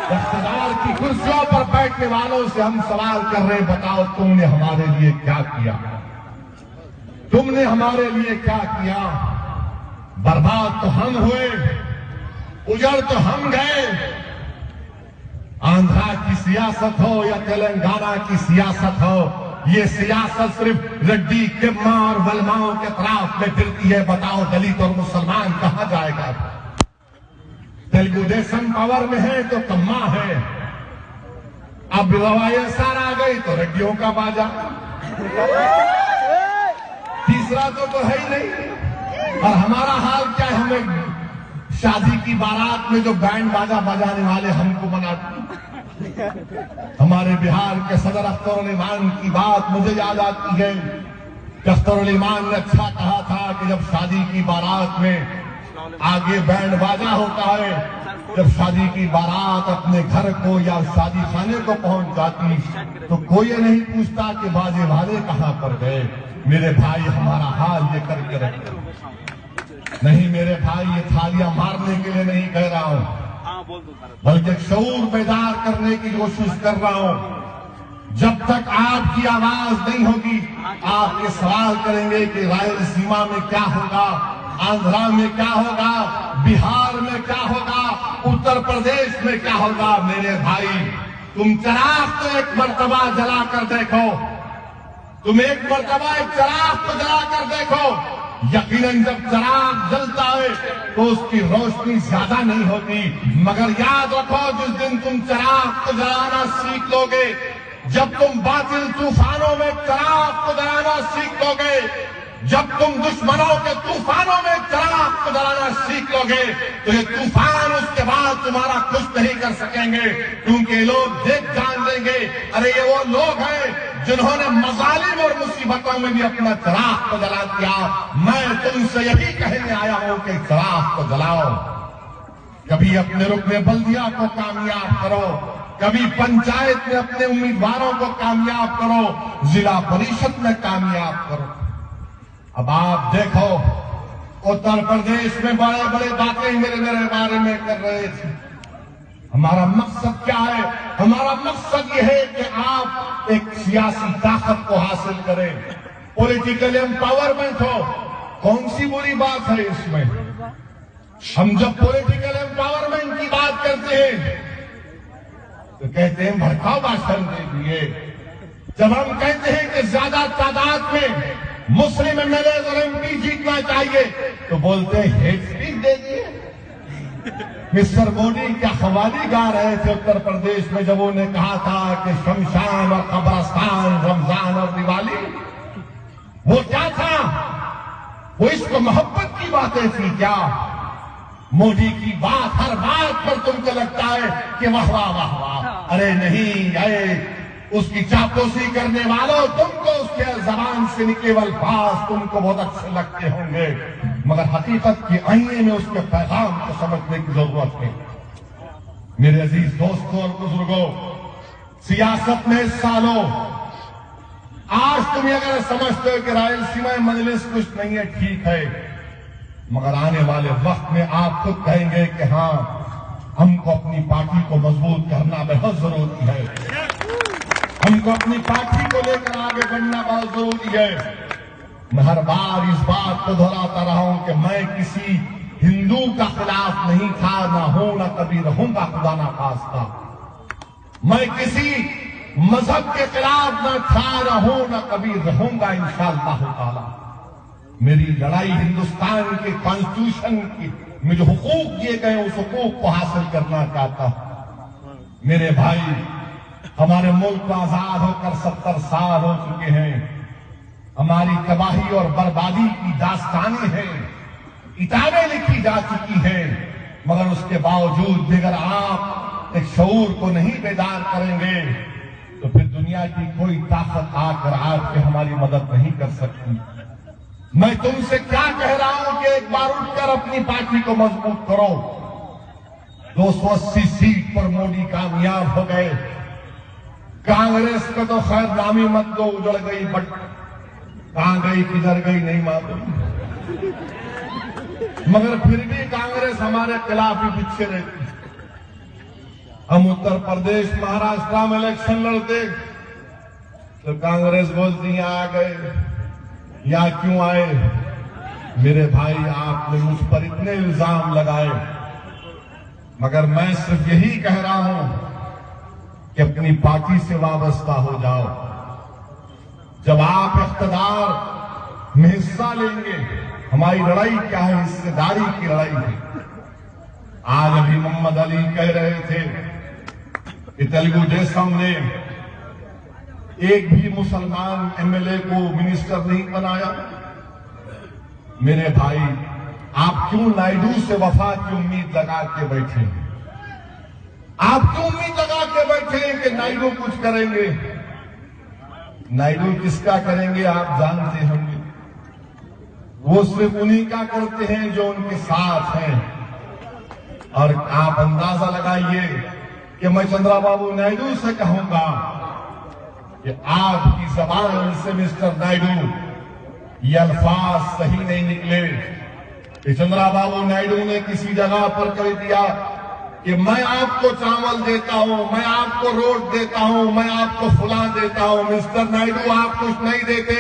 اقتدار کی کرسیوں پر بیٹھنے والوں سے ہم سوال کر رہے ہیں، بتاؤ تم نے ہمارے لیے کیا کیا؟ تم نے ہمارے لیے کیا کیا؟ برباد تو ہم ہوئے، اجڑ تو ہم گئے. آندھرا کی سیاست ہو یا تلنگانہ کی سیاست ہو، یہ سیاست صرف رڈی کما اور ولماؤں کے اطراف میں پھرتی ہے. بتاؤ دلت اور مسلمان کہاں جائے گا؟ تیلگو دیشم پاور میں ہے تو کما ہے. اب وائیسار آ گئی تو رڈیوں کا باجا، تیسرا تو ہے ہی نہیں. اور ہمارا حال کیا ہے؟ ہمیں شادی کی بارات میں جو بینڈ باجا بجانے والے ہم کو بناتے. ہمارے بہار کے صدر اختر علی خان کی بات مجھے یاد آتی ہے کہ اختر علی خان نے اچھا کہا تھا کہ جب شادی کی بارات میں آگے بینڈ باجا ہوتا ہے، جب شادی کی بارات اپنے گھر کو یا شادی خانے کو پہنچ جاتی تو کوئی نہیں پوچھتا کہ باجے والے کہاں پر گئے. میرے بھائی ہمارا حال یہ کر کے رکھتے نہیں. میرے بھائی یہ تھالیاں مارنے کے لیے نہیں کہہ رہا ہوں، بلکہ شعور بیدار کرنے کی کوشش کر رہا ہوں. جب تک آپ کی آواز نہیں ہوگی، آپ یہ سوال کریں گے کہ رائل سیما میں کیا ہوگا، آندھرا میں کیا ہوگا، بہار میں کیا ہوگا، اتر پردیش میں کیا ہوگا. میرے بھائی تم چراغ تو ایک مرتبہ جلا کر دیکھو، تم ایک مرتبہ ایک چراغ کو جلا کر دیکھو. یقیناً جب چراغ جلتا ہے تو اس کی روشنی زیادہ نہیں ہوتی، مگر یاد رکھو جس دن تم چراغ کو جلانا سیکھ لو گے، جب تم باطل طوفانوں میں چراغ کو جلانا سیکھ لو گے، جب تم دشمنوں کے طوفانوں میں چراغ کو جلانا سیکھ لو گے تو یہ طوفان اس کے بعد تمہارا کچھ نہیں کر سکیں گے. کیونکہ لوگ دیکھ جان لیں گے ارے یہ وہ لوگ ہیں جنہوں نے مظالم اور مصیبتوں میں بھی اپنا چراغ کو جلا دیا. میں تم سے یہی کہنے آیا ہوں کہ چراغ کو جلاؤ. کبھی اپنے رکن بلدیہ کو کامیاب کرو، کبھی پنچایت میں اپنے امیدواروں کو کامیاب کرو، ضلع پریشد میں کامیاب کرو. اب آپ دیکھو اتر پردیش میں بڑے بڑے باتیں میرے بارے میں کر رہے تھے. ہمارا مقصد کیا ہے؟ ہمارا مقصد یہ ہے کہ آپ ایک سیاسی طاقت کو حاصل کریں، پولیٹیکل امپاورمنٹ ہو. کون سی بری بات ہے اس میں؟ ہم جب پولیٹیکل امپاورمنٹ کی بات کرتے ہیں تو کہتے ہیں بھڑکاؤ بھاشن دے دیے. جب ہم کہتے ہیں کہ زیادہ تعداد میں مسلم ایم ایل اے اور ایم پی جیتنا چاہیے تو بولتے ہیں ہیٹ اسپیچ دے دیے. مسٹر مودی کیا قوالی گا رہے تھے اتر پردیش میں جب انہوں نے کہا تھا کہ شمشان اور قبرستان، رمضان اور دیوالی. وہ کیا تھا؟ باتیں تھی کیا؟ مودی کی بات، ہر بات پر تم کو لگتا ہے کہ واہ واہ واہ واہ. ارے نہیں، اے اس کی چاپلوسی کرنے والوں، تم کو اس کے زبان سے نکلے ہوئے الفاظ تم کو بہت اچھے لگتے ہوں گے، مگر حقیقت کے آئینے میں اس کے پیغام کو سمجھنے کی ضرورت ہے. میرے عزیز دوستوں اور بزرگوں، سیاست میں حصہ لو. آج تم اگر سمجھتے ہو کہ رائلسیما مجلس کچھ نہیں ہے، ٹھیک ہے، مگر آنے والے وقت میں آپ خود کہیں گے کہ ہاں، ہم کو اپنی پارٹی کو مضبوط کرنا بہت ضروری ہے، ہم کو اپنی پارٹی کو لے کر آگے بڑھنا بہت ضروری ہے. میں ہر بار اس بات کو دہراتا رہا ہوں کہ میں کسی ہندو کا خلاف نہیں تھا، نہ ہوں نہ کبھی رہوں گا، خدا نہ خواستہ. میں کسی مذہب کے خلاف نہ تھا، نہ ہوں نہ کبھی رہوں گا انشاءاللہ تعالی. میری لڑائی ہندوستان کے کانسٹیٹیوشن کی میں جو حقوق دیے گئے اس حقوق کو حاصل کرنا چاہتا ہوں. میرے بھائی، ہمارے ملک کو آزاد ہو کر 70 سال ہو چکے ہیں. ہماری تباہی اور بربادی کی داستانیں ہیں، کتابیں لکھی جا چکی ہیں، مگر اس کے باوجود اگر آپ ایک شعور کو نہیں بیدار کریں گے تو پھر دنیا کی کوئی طاقت آ کر آپ کی ہماری مدد نہیں کر سکتی. میں تم سے کیا کہہ رہا ہوں کہ ایک بار اٹھ کر اپنی پارٹی کو مضبوط کرو. 280 سیٹ پر مودی کامیاب ہو گئے. کانگریس کو تو خیر نامی مت دو، اجڑ گئی، بٹ کہاں گئی کدھر گئی نہیں معلوم، مگر پھر بھی کانگریس ہمارے خلاف ہی پیچھے رہتی. ہم اتر پردیش مہاراشٹر میں الیکشن لڑتے تو کانگریس بولتی یہاں آ گئے، یہاں کیوں آئے؟ میرے بھائی، آپ نے مجھ پر اتنے الزام لگائے، مگر میں صرف یہی کہہ رہا ہوں کہ اپنی پارٹی سے وابستہ ہو جاؤ. جب آپ اقتدار میں حصہ لیں گے، ہماری لڑائی کیا ہے؟ حصے داری کی لڑائی ہے. آج ابھی محمد علی کہہ رہے تھے کہ تیلگو دیسم نے ایک بھی مسلمان ایم ایل اے کو منسٹر نہیں بنایا. میرے بھائی، آپ کیوں نائیڈو سے وفا کی امید لگا کے بیٹھے ہیں؟ آپ کیوں امید لگا کے بیٹھے ہیں کہ نائیڈو کچھ کریں گے؟ نائیڈو کس کا کریں گے آپ جانتے ہوں گے. وہ صرف انہی کا کرتے ہیں جو ان کے ساتھ ہیں. اور آپ اندازہ لگائیے کہ میں چندرا بابو نائیڈو سے کہوں گا کہ آپ کی زبان سے مسٹر نائیڈو یہ الفاظ صحیح نہیں نکلے کہ چندرا بابو نائیڈو نے کسی جگہ پر کہہ دیا کہ میں آپ کو چاول دیتا ہوں، میں آپ کو روٹ دیتا ہوں، میں آپ کو فلاں دیتا ہوں. مسٹر نائیڈو، آپ کچھ نہیں دیتے.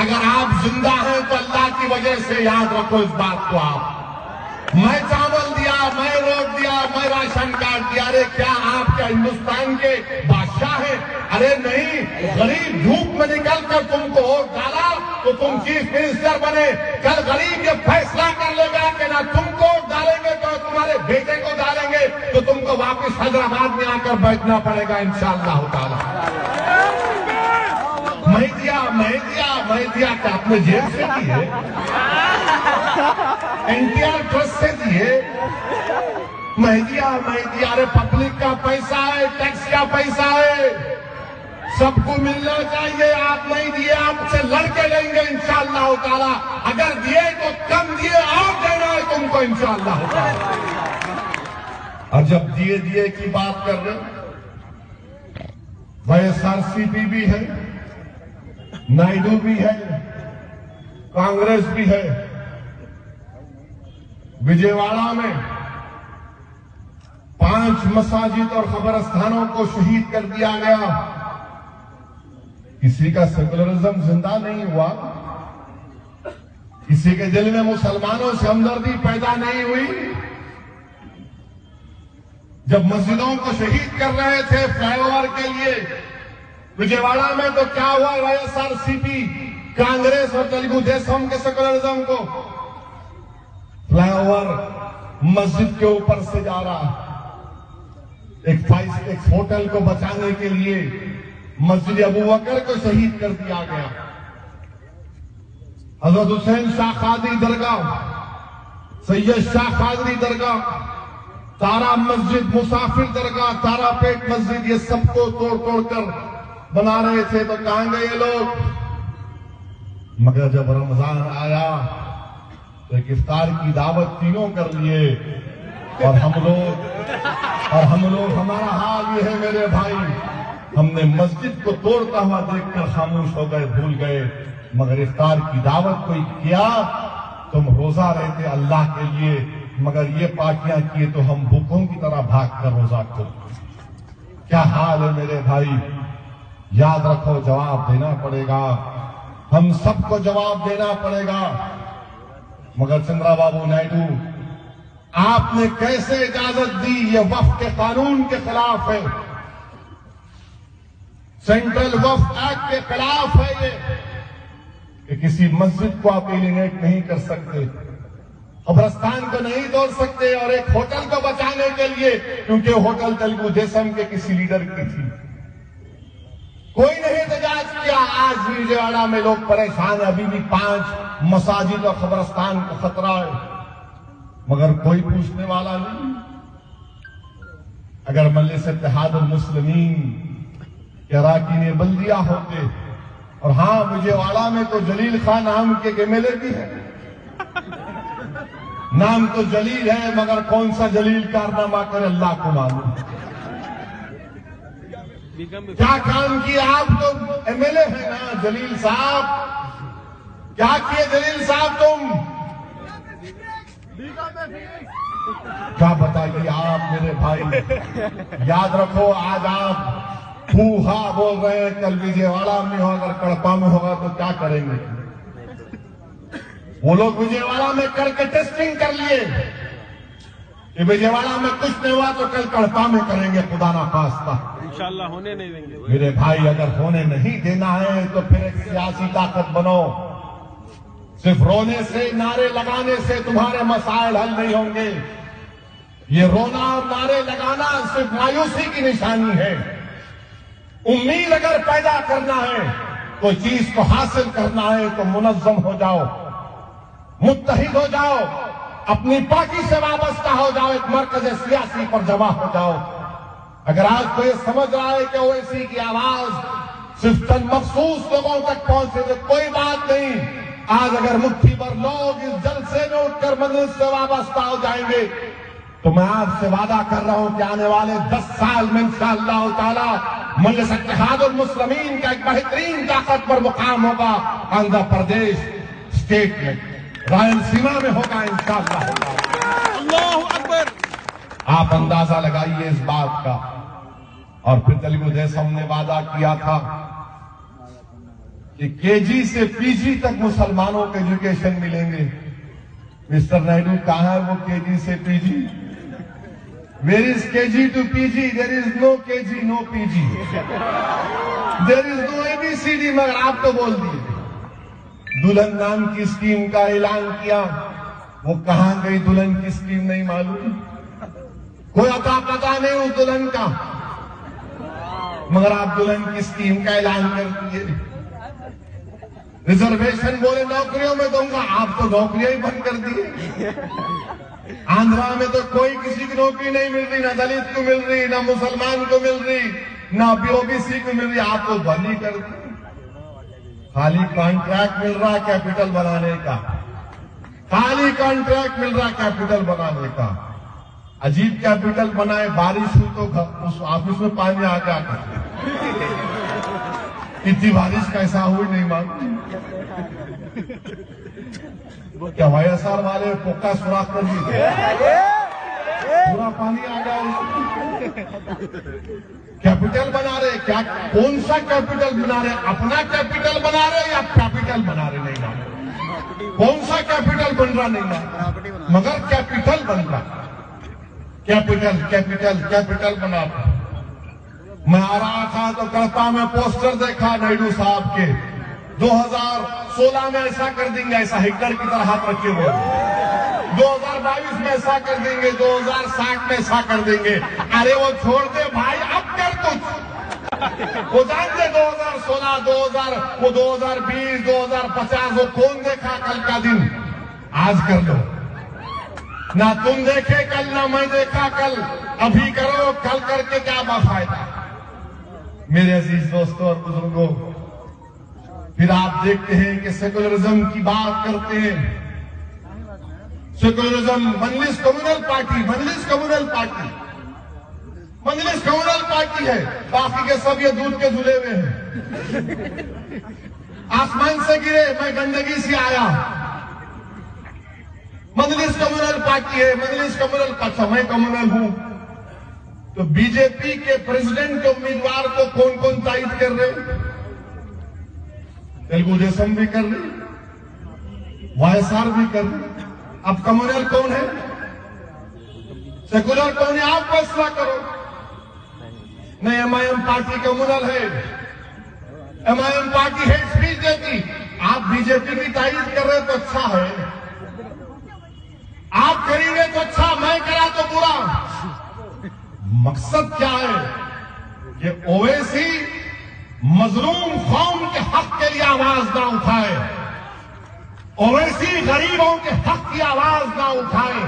اگر آپ زندہ ہیں تو اللہ کی وجہ سے یاد رکھو اس بات کو. آپ، میں چاول دیا، میں روٹ دیا، میں راشن کارڈ دیا. ارے کیا آپ کیا ہندوستان کے بادشاہ ہیں؟ ارے نہیں، غریب دھوپ میں نکل کر تم کو ووٹ ڈالا تو تم چیف منسٹر بنے. کل غریب یہ فیصلہ کر لے گا کہ نہ تم کو ووٹ ڈالیں گے تو تمہارے بیٹے کو ڈالیں گے، تو تم کو واپس حیدرآباد میں آ کر بیٹھنا پڑے گا انشاءاللہ تعالی. میں دیا کہ آپ نے جیب سے دیے، NTR ٹرسٹ سے دیے. میں دیا. ارے پبلک کا پیسہ ہے، ٹیکس کا پیسہ ہے، سب کو ملنا چاہیے. آپ نہیں دیے، آپ سے لڑ کے لیں گے انشاءاللہ تعالی. اگر دیے تو کم دیے، اور دینا ہے تم کو انشاءاللہ تعالی. اور جب دیے کی بات کر رہے YSRCP بھی ہے، نائیڈو بھی ہے، کانگریس بھی ہے. وجےواڑا میں 5 مساجد اور قبرستانوں کو شہید کر دیا گیا. کسی کا سیکولرزم زندہ نہیں ہوا، کسی کے دل میں مسلمانوں سے ہمدردی پیدا نہیں ہوئی. جب مسجدوں کو شہید کر رہے تھے فلائی اوور کے لیے وجےواڑا میں، تو کیا ہوا؟ YSRCP، کانگریس اور تیلگو دیسم کے سیکولرزم کو فلائی اوور مسجد کے اوپر سے جا رہا. ایک ہوٹل کو بچانے کے لیے مسجد ابو بکر کو شہید کر دیا گیا. حضرت حسین شاہ قادری درگاہ سید شاہ قادری درگاہ، تارا مسجد، مسافر درگاہ، تارا پیٹ مسجد، یہ سب کو توڑ توڑ کر بنا رہے تھے تو کہاں گئے یہ لوگ؟ مگر جب رمضان آیا تو ایک افطار کی دعوت تینوں کر لیے، اور ہم لوگ ہمارا حال یہ ہے میرے بھائی، ہم نے مسجد کو توڑتا ہوا دیکھ کر خاموش ہو گئے، بھول گئے، مگر افطار کی دعوت کوئی کیا، تم روزہ رہتے اللہ کے لیے، مگر یہ پارٹیاں کیے تو ہم بھوکوں کی طرح بھاگ کر روزہ کھولتے۔ کیا حال ہے میرے بھائی؟ یاد رکھو، جواب دینا پڑے گا، ہم سب کو جواب دینا پڑے گا۔ مگر چندرا بابو نائیڈو، آپ نے کیسے اجازت دی؟ یہ وقف کے قانون کے خلاف ہے، سینٹرل وقف ایکٹ کے خلاف ہے یہ، کہ کسی مسجد کو آپ ایلینیٹ نہیں کر سکتے، قبرستان کو نہیں توڑ سکتے، اور ایک ہوٹل کو بچانے کے لیے، کیونکہ ہوٹل تلگو دیسم کے کسی لیڈر کی تھی، کوئی نہیں احتجاج کیا۔ آج وجے میں لوگ پریشان ہیں، ابھی بھی 5 مساجد اور قبرستان کو خطرہ ہے، مگر کوئی پوچھنے والا نہیں۔ اگر مجلس اتحاد المسلمین کے اراکین بلدیہ ہوتے، اور ہاں وجے واڑہ میں تو جلیل خان نام کے ایم ایل اے بھی ہے، نام تو جلیل ہے، مگر کون سا جلیل کارنامہ کرے اللہ کو معلوم۔ کیا کام کیا؟ آپ تو ایم ایل اے ہیں نا جلیل صاحب، کیا کیے جلیل صاحب تم؟ کیا بتائیے آپ میرے بھائی؟ یاد رکھو، آج آپ ہا بول رہے ہیں، کل وجے واڑہ میں ہو، اگر کڑپا میں ہوگا تو کیا کریں گے؟ وہ لوگ وجے واڑہ میں کر کے ٹیسٹنگ کر لیے کہ وجے واڑہ میں کچھ نہیں ہوا تو کل کڑپا میں کریں گے، خدا نہ خواستہ۔ انشاءاللہ ہونے نہیں دیں گے میرے بھائی، اگر ہونے نہیں دینا ہے تو پھر ایک سیاسی طاقت بنو۔ صرف رونے سے، نعرے لگانے سے تمہارے مسائل حل نہیں ہوں گے۔ یہ رونا اور نعرے لگانا صرف مایوسی کی نشانی ہے۔ امید اگر پیدا کرنا ہے، کوئی چیز کو حاصل کرنا ہے تو منظم ہو جاؤ، متحد ہو جاؤ، اپنی پارٹی سے وابستہ ہو جاؤ، ایک مرکز سیاسی پر جمع ہو جاؤ۔ اگر آج کو یہ سمجھ رہا ہے کہ اویسی کی آواز صرف چند مخصوص لوگوں تک پہنچے تو کوئی بات نہیں۔ آج اگر مٹھی بھر لوگ اس جلسے میں اٹھ کر مجلس سے وابستہ ہو جائیں گے تو میں آپ سے وعدہ کر رہا ہوں کہ آنے والے 10 سال میں انشاءاللہ تعالی مجلس اتحاد المسلمین کا ایک بہترین طاقتور مقام ہوگا آندھرا پردیش اسٹیٹ میں، رائلسیما میں ہوگا انشاءاللہ۔ اللہ اکبر۔ آپ اندازہ لگائیے اس بات کا۔ اور پھر تلگو دیسم نے وعدہ کیا تھا کہ کے جی سے پی جی تک مسلمانوں کو ایجوکیشن ملیں گے۔ مسٹر نائیڈو، کہاں ہے وہ کے جی سے پی جی؟ ویئر از کے جی ٹو پی جی؟ دیر از نو کے جی، نو پی جی، دیر از نو اے بی سی ڈی، مگر آپ تو بول دیے۔ دلہن نام کی اسکیم کا اعلان کیا، وہ کہاں گئی دلہن کی اسکیم نہیں معلوم، کوئی عطا پتہ نہیں اس دلہن کا، مگر آپ دلہن کی اسکیم کا اعلان کر دیے۔ ریزرویشن بولے نوکریوں میں دوں گا، آپ تو نوکریاں ہی بند کر دیے۔ آندھرا میں تو کوئی کسی کی نوکری نہیں مل رہی، نہ دلت کو مل رہی، نہ مسلمان کو مل رہی، نہ او بی سی کو مل رہی، آپ تو بند ہی کر دی۔ خالی کانٹریکٹ مل رہا کیپٹل بنانے کا، خالی کانٹریکٹ مل رہا کیپٹل بنانے کا۔ عجیب کیپٹل بنائے، بارش ہوئی تو اس آفس میں پانی آ گیا، اتنی بارش کیسا ہوئی نہیں معلوم۔ کیا وائی ایس آر والے پکا سوراخ کر دیے، پورا پانی آ گیا۔ کیپٹل بنا رہے، کیا کون سا کیپٹل بنا رہے؟ اپنا کیپٹل بنا رہے یا کیپٹل بنا رہے نہیں معلوم، کون سا کیپٹل بن رہا نہیں معلوم، مگر کیپٹل بن رہا، کیپٹل کیپٹل کیپٹل بنا رہا۔ میں آ رہا تھا تو کڑپا میں پوسٹر دیکھا نائیڈو صاحب کے، 2016 میں ایسا کر دیں گے، ایسا ہٹلر کی طرح ہاتھ رکھے ہوئے، 2022 میں ایسا کر دیں گے، 2060 میں ایسا کر دیں گے۔ ارے وہ چھوڑ دے بھائی، اب کر کچھ، وہ جان دے 2016 وہ 2020 2050 وہ کون دیکھا کل کا دن، آج کر لو۔ نہ تم دیکھے کل نہ میں دیکھا کل، ابھی کرو کل کر کے کیا فائدہ۔ میرے عزیز دوستوں اور بزرگوں، پھر آپ دیکھتے ہیں کہ سیکولرزم کی بات کرتے ہیں۔ سیکولرزم مجلس کمیونل پارٹی ہے، باقی کے سب یہ دودھ کے دھلے ہوئے ہیں، آسمان سے گرے، میں گندگی سے آیا۔ مجلس کمیونل پارٹی ہے، میں کمیونل ہوں۔ تو بی جے پی کے پریزیڈنٹ کے امیدوار کو کون کون تائید کر رہے؟ تلگو دیسم بھی کر رہے، وائی ایس آر بھی کر رہے۔ اب کمیونل کون ہے، سیکولر کون ہے؟ آپ فیصلہ کرو۔ نہیں، M I M party communal ہے، M I M party hate speech دیتی، آپ بی جے پی کی تائید کر رہے تو اچھا ہے، آپ کریں گے تو اچھا، میں کرا تو برا۔ مقصد کیا ہے؟ کہ اویسی مظلوم قوم کے حق کے لیے آواز نہ اٹھائے، اویسی غریبوں کے حق کی آواز نہ اٹھائے،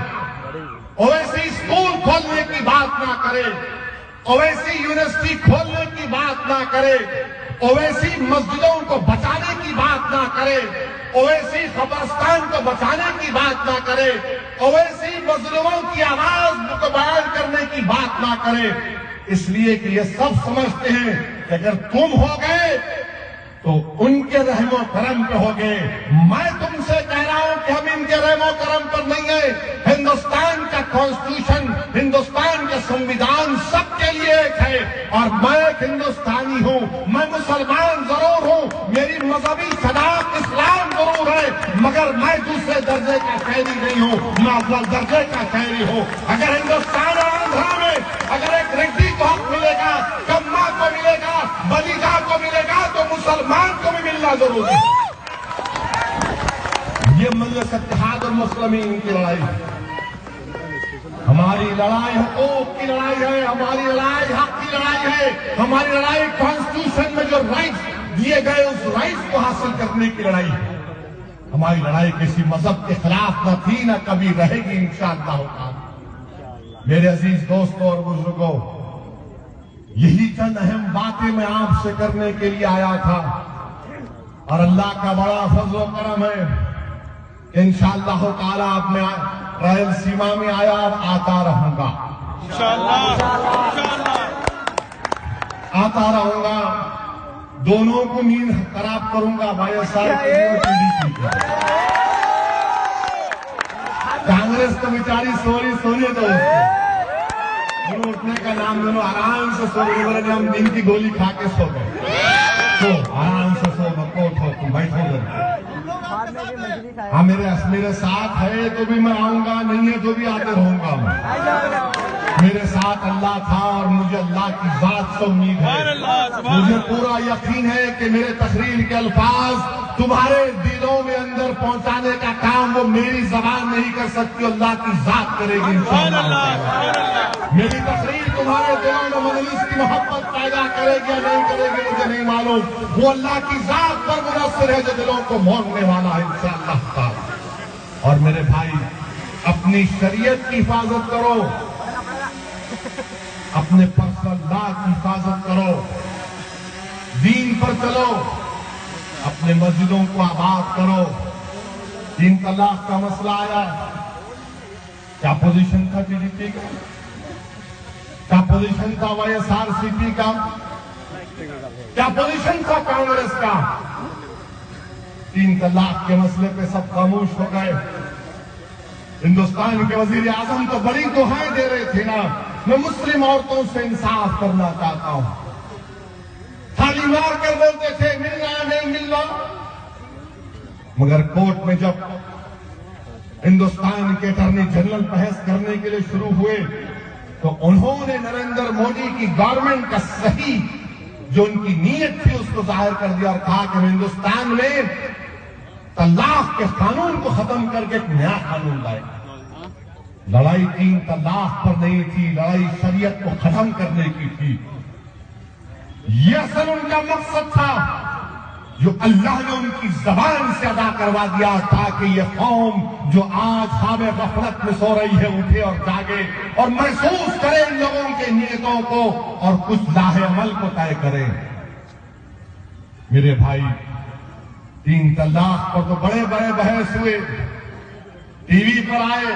اویسی اسکول کھولنے کی بات نہ کرے، اویسی یونیورسٹی کھولنے کی بات نہ کرے، اویسی مسجدوں کو بچانے کی بات نہ کرے، اویسی قبرستان کو بچانے کی بات نہ کرے، اویسی مظلوموں کی آواز کو بیان کرنے کی بات نہ کرے، اس لیے کہ یہ سب سمجھتے ہیں کہ اگر تم ہو گئے تو ان کے رحم و کرم پہ ہو گئے۔ میں تم سے کہہ رہا ہوں کہ ہم ان کے رحم و کرم پر نہیں ہیں۔ ہندوستان کا کانسٹیٹیوشن، ہندوستان کا سنویدھان سب کے لیے ایک ہے، اور میں ایک ہندوستانی ہوں، میں مسلمان ضرور ہوں، میری مذہبی شناخت اسلام ضرور ہے، مگر میں دوسرے درجے کا شہری نہیں ہوں، میں اول درجے کا شہری ہوں۔ اگر ہندوستان اور آندھرا میں اگر ایک ریڈی کو حق ملے گا، کما کو ملے گا، بلیگا کو ملے گا، تو مسلمان کو بھی ملنا ضروری ہے۔ یہ مجلس اتحاد المسلمین کی لڑائی ہے، ہماری لڑائی حقوق کی لڑائی ہے، ہماری لڑائی حق کی لڑائی ہے، ہماری لڑائی کانسٹیٹیوشن میں جو رائٹس دیے گئے اس رائٹس کو حاصل کرنے کی لڑائی ہے۔ ہماری لڑائی کسی مذہب کے خلاف نہ تھی، نہ کبھی رہے گی انشاءاللہ تعالی۔ میرے عزیز دوستوں اور بزرگوں، یہی چند اہم باتیں میں آپ سے کرنے کے لیے آیا تھا، اور اللہ کا بڑا فضل و کرم ہے کہ انشاءاللہ تعالی اب میں رائل سیما میں آیا اور آتا رہوں گا، آتا رہوں گا، دونوں کو نیند خراب کروں گا، وائی ایس آر کانگریس تو بیچاری سونے دو، اٹھنے کا نام دونوں آرام سے سو گئے، ہم نیند کی گولی کھا کے سو گئے، سو آرام سے سو، مکو اٹھو، تم بیٹھو گئے۔ ہاں میرے ساتھ ہے تو بھی میں آؤں گا، نہیں ہے تو بھی آتے رہوں گا میں۔ میرے ساتھ اللہ تھا اور مجھے اللہ کی ذات سے امید ہے، مجھے پورا یقین ہے کہ میرے تقریر کے الفاظ تمہارے دلوں میں اندر پہنچانے کا کام وہ میری زبان نہیں کر سکتی، اللہ کی ذات کرے گی انشاءاللہ۔ میری تقریر تمہارے دلوں میں مجلس کی محبت پیدا کرے گی یا نہیں کرے گی مجھے نہیں معلوم، وہ اللہ کی ذات پر منحصر ہے جو دلوں کو موننے والا ہے انشاءاللہ تعالی۔ اور میرے بھائی، اپنی شریعت کی حفاظت کرو، اپنے پرسنل لا کی حفاظت کرو، دین پر چلو، اپنے مسجدوں کو آباد کرو۔ 3 طلاق کا مسئلہ آیا، کیا پوزیشن تھا ٹی ڈی پی کا، کیا پوزیشن تھا وائی ایس آر سی پی کا، کیا پوزیشن تھا کانگریس کا؟ 3 طلاق کے مسئلے پہ سب خاموش ہو گئے۔ ہندوستان کے وزیر اعظم تو بڑی دعائیں دے رہے تھے نا، میں مسلم عورتوں سے انصاف کرنا چاہتا ہوں، تھالی مار کر بولتے تھے مل رہا نہیں مل رہا، مگر کورٹ میں جب ہندوستان کے اٹارنی جنرل بحث کرنے کے لیے شروع ہوئے تو انہوں نے نریندر مودی کی گورنمنٹ کا صحیح جو ان کی نیت تھی اس کو ظاہر کر دیا اور کہا کہ ہندوستان میں طلاق کے قانون کو ختم کر کے ایک نیا قانون لائے۔ لڑائی 3 طلاق پر نہیں تھی، لڑائی شریعت کو ختم کرنے کی تھی۔ یہ اصل ان کا مقصد تھا، جو اللہ نے ان کی زبان سے ادا کروا دیا تاکہ یہ قوم جو آج خواب غفلت میں سو رہی ہے اٹھے اور جاگے اور محسوس کرے ان لوگوں کے نیتوں کو اور کچھ راہ عمل کو طے کرے۔ میرے بھائی، 3 طلاق پر تو بڑے بڑے بحث ہوئے، ٹی وی پر آئے،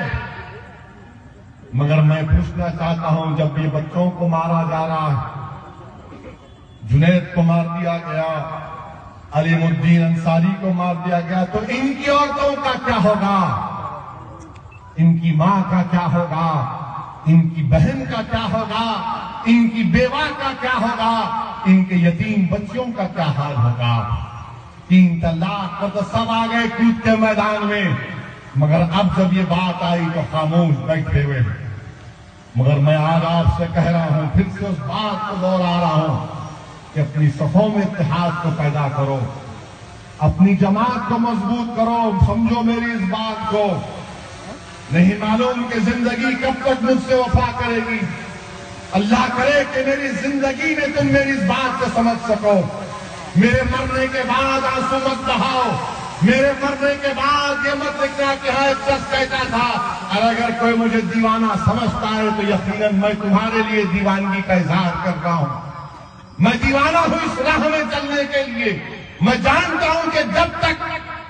مگر میں پوچھنا چاہتا ہوں جب یہ بچوں کو مارا جا رہا ہے، جنید کو مار دیا گیا، علیم الدین انصاری کو مار دیا گیا، تو ان کی عورتوں کا کیا ہوگا؟ ان کی ماں کا کیا ہوگا؟ ان کی بہن کا کیا ہوگا؟ ان کی بیوہ کا کیا ہوگا؟ ان کے یتیم بچوں کا کیا حال ہوگا؟ 3 طلاق پر تو سب آ گئے کود کے میدان میں، مگر اب جب یہ بات آئی تو خاموش بیٹھے ہوئے۔ مگر میں آج آپ سے کہہ رہا ہوں، پھر سے اس بات کو دوہرا رہا ہوں کہ اپنی صفوں میں اتحاد کو پیدا کرو، اپنی جماعت کو مضبوط کرو۔ سمجھو میری اس بات کو، نہیں معلوم کہ زندگی کب تک مجھ سے وفا کرے گی۔ اللہ کرے کہ میری زندگی میں تم میری اس بات کو سمجھ سکو۔ میرے مرنے کے بعد آنسو مت بہاؤ، میرے مرنے کے بعد یہ مت لکھنا کہ ہاں ایک شخص کہتا تھا، اور اگر کوئی مجھے دیوانہ سمجھتا ہے تو یقیناً میں تمہارے لیے دیوانگی کا اظہار کر رہا ہوں۔ میں دیوانہ ہوں اس راہ میں چلنے کے لیے۔ میں جانتا ہوں کہ جب تک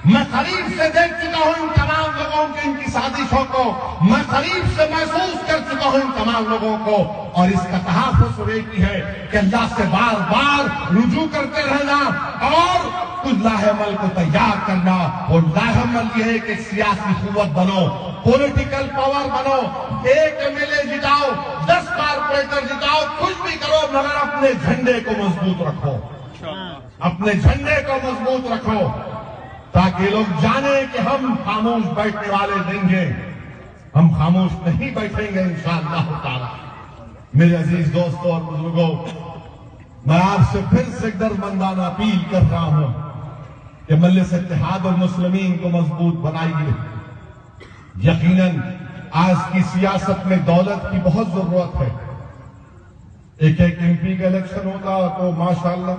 میں قریب سے دیکھ چکا ہوں ان تمام لوگوں کے ان کی سازشوں کو، میں قریب سے محسوس کر چکا ہوں ان تمام لوگوں کو، اور اس کا تحفظ ایک ہی ہے کہ اللہ سے بار بار رجوع کرتے رہنا اور کچھ لاہ عمل کو تیار کرنا۔ اور لاہ عمل یہ ہے کہ سیاسی قوت بنو، پولیٹیکل پاور بنو، 1 MLA جتاؤ، 10 کارپوریٹر جتاؤ، کچھ بھی کرو، مگر اپنے جھنڈے کو مضبوط رکھو، اپنے جھنڈے کو مضبوط رکھو، تاکہ لوگ جانیں کہ ہم خاموش بیٹھنے والے نہیں ہیں، ہم خاموش نہیں بیٹھیں گے انشاءاللہ تعالی۔ میرے عزیز دوستوں اور بزرگوں، میں آپ سے پھر سے درمندانہ اپیل کر رہا ہوں کہ مجلس اتحاد المسلمین کو مضبوط بنائیے۔ یقیناً آج کی سیاست میں دولت کی بہت ضرورت ہے۔ ایک MP کا الیکشن ہوتا تو ماشاءاللہ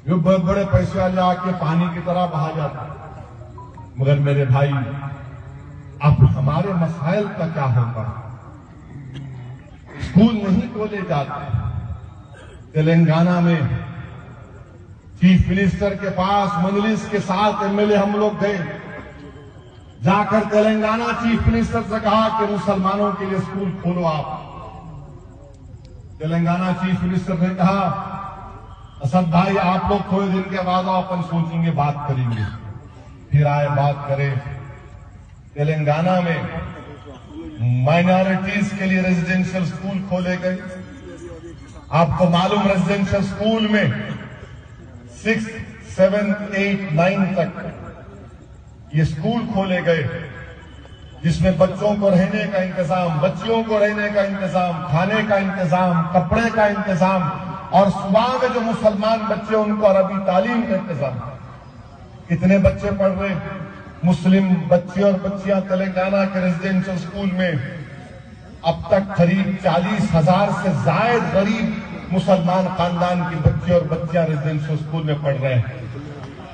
جو بڑے بڑے پیسے والے آ کے پانی کی طرح بہا جاتا، مگر میرے بھائی اب ہمارے مسائل کا کیا ہوگا؟ اسکول نہیں کھولے جاتے۔ تلنگانہ میں چیف منسٹر کے پاس مجلس کے ساتھ MLA ہم لوگ گئے، جا کر تلنگانہ چیف منسٹر سے کہا کہ مسلمانوں کے لیے اسکول کھولو آپ۔ تلنگانہ چیف منسٹر نے کہا اسد بھائی آپ لوگ تھوڑے دن کے بعد اپن سوچیں گے، بات کریں گے۔ پھر آئے بات کرے۔ تلنگانہ میں مائنارٹیز کے لیے ریزیڈینشل اسکول کھولے گئے۔ آپ کو معلوم ریزیڈینشل اسکول میں 6, 7, 8, 9 تک یہ اسکول کھولے گئے، جس میں بچوں کو رہنے کا انتظام، بچیوں کو رہنے کا انتظام، کھانے کا انتظام، کپڑے کا انتظام، اور صبح میں جو مسلمان بچے ان کو عربی تعلیم کا انتظام۔ کتنے بچے پڑھ رہے مسلم بچے اور بچیاں تلنگانہ کے ریزیڈینشل اسکول میں؟ اب تک قریب 40,000 سے زائد غریب مسلمان خاندان کی بچے اور بچیاں ریزیڈینشل اسکول میں پڑھ رہے ہیں۔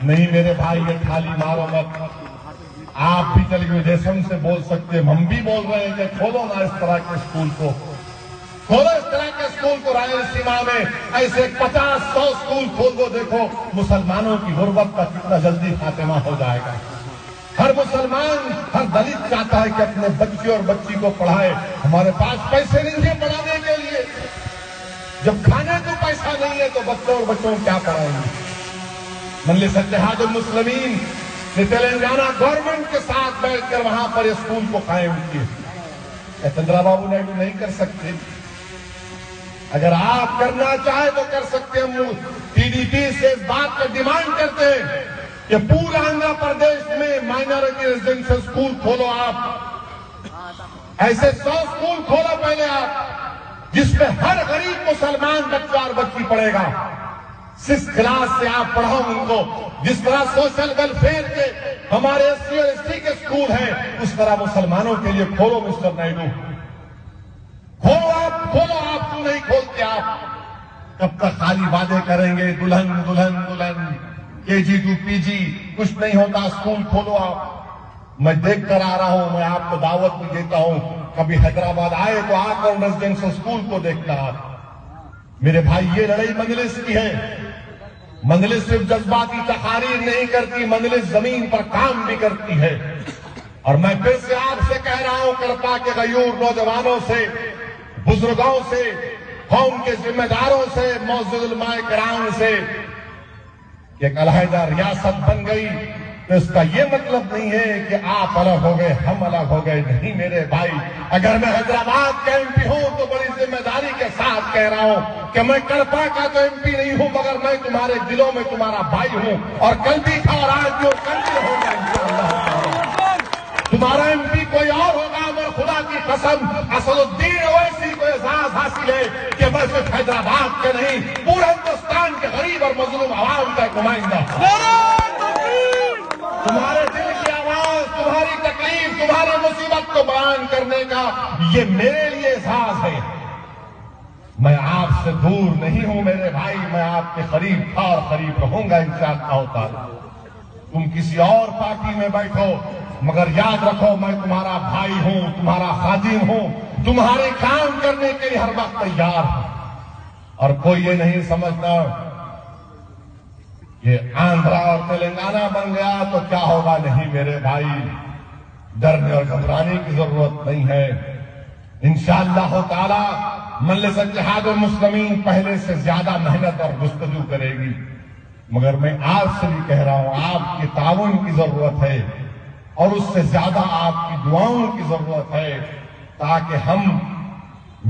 نہیں میرے بھائی، یہ تھالی مارو مت۔ آپ بھی تیلگو سے بول سکتے ہیں، ہم بھی بول رہے ہیں کہ کھولو نا اس طرح کے اسکول کو، کھولو اس طرح کے اسکول کو۔ رائل سیما میں ایسے 50-100 اسکول کھول دو، دیکھو مسلمانوں کی غربت کا کتنا جلدی خاتمہ ہو جائے گا۔ ہر مسلمان، ہر دلت چاہتا ہے کہ اپنے بچے اور بچی کو پڑھائے۔ ہمارے پاس پیسے نہیں ہیں پڑھانے کے لیے، جب کھانے کو پیسہ نہیں ہے تو بچوں اور بچوں کو کیا پڑھائیں گے؟ مجلس اتحاد المسلمین نے تلنگانہ گورنمنٹ کے ساتھ بیٹھ کر وہاں پر اسکول کو قائم کیے۔ چندرا بابو نائیڈو نہیں کر سکتے؟ اگر آپ کرنا چاہیں تو کر سکتے ہیں۔ ہم PDP سے اس بات کا ڈیمانڈ کرتے ہیں کہ پورا آندھرا پردیش میں مائنارٹی ریزیڈینشل اسکول کھولو۔ آپ ایسے 100 اسکول کھولو پہلے آپ، جس میں ہر غریب مسلمان بچہ اور بچی پڑھے گا۔ 6 کلاس سے آپ پڑھاؤ ان کو، جس طرح سوشل ویلفیئر کے ہمارے SC اور ST کے اسکول ہیں، اس طرح مسلمانوں کے لیے کھولو مسٹر نائیڈو، کھولو آپ، کھولو آپ، کیوں نہیں کھولتے آپ؟ کب تک خالی وعدے کریں گے، دلہن دلہن دلہن؟ KG to PG کچھ نہیں ہوتا، اسکول کھولو آپ۔ میں دیکھ کر آ رہا ہوں، میں آپ کو دعوت بھی دیتا ہوں، کبھی حیدرآباد آئے تو آ کر ریزیڈنشل اسکول کو دیکھ کر آئے۔ میرے بھائی، یہ لڑائی مجلس کی ہے۔ مجلس صرف جذباتی تقاریر نہیں کرتی، مجلس زمین پر کام بھی کرتی ہے۔ اور میں پھر سے آپ سے کہہ رہا ہوں، کرپا کے غیور نوجوانوں سے، بزرگوں سے، قوم کے ذمہ داروں سے، معزز علماء کرام سے، کہ ایک علیحدہ ریاست بن گئی تو اس کا یہ مطلب نہیں ہے کہ آپ الگ ہو گئے، ہم الگ ہو گئے۔ نہیں میرے بھائی، اگر میں حیدرآباد کا MP ہوں تو بڑی ذمہ داری کے ساتھ کہہ رہا ہوں کہ میں کڑپا کا تو MP نہیں ہوں، مگر میں تمہارے دلوں میں تمہارا بھائی ہوں، اور کل بھی تھا اور آج بھی، اور کل بھی ہوگا انشاءاللہ۔ تمہارا MP کوئی اور ہوگا، مگر خدا کی قسم اسد الدین اویسی کو اعزاز حاصل ہے کہ میں صرف حیدرآباد کے نہیں، پورے ہندوستان کے غریب اور مظلوم عوام کا نمائندہ ہوں۔ تمہارے دل کی آواز، تمہاری تکلیف، تمہاری مصیبت کو بیان کرنے کا یہ میرے لیے احساس ہے۔ میں آپ سے دور نہیں ہوں میرے بھائی، میں آپ کے قریب تھا اور قریب رہوں گا انشاءاللہ تعالی۔ تم کسی اور پارٹی میں بیٹھو، مگر یاد رکھو میں تمہارا بھائی ہوں، تمہارا خادم ہوں، تمہارے کام کرنے کے لیے ہر وقت تیار ہوں۔ اور کوئی یہ نہیں سمجھتا یہ آندھرا اور تلنگانہ بن گیا تو کیا ہوگا۔ نہیں میرے بھائی، ڈرنے اور گھبرانے کی ضرورت نہیں ہے۔ انشاءاللہ تعالی مجلس اتحاد المسلمین پہلے سے زیادہ محنت اور جستجو کرے گی، مگر میں آپ سے بھی کہہ رہا ہوں، آپ کے تعاون کی ضرورت ہے، اور اس سے زیادہ آپ کی دعاؤں کی ضرورت ہے، تاکہ ہم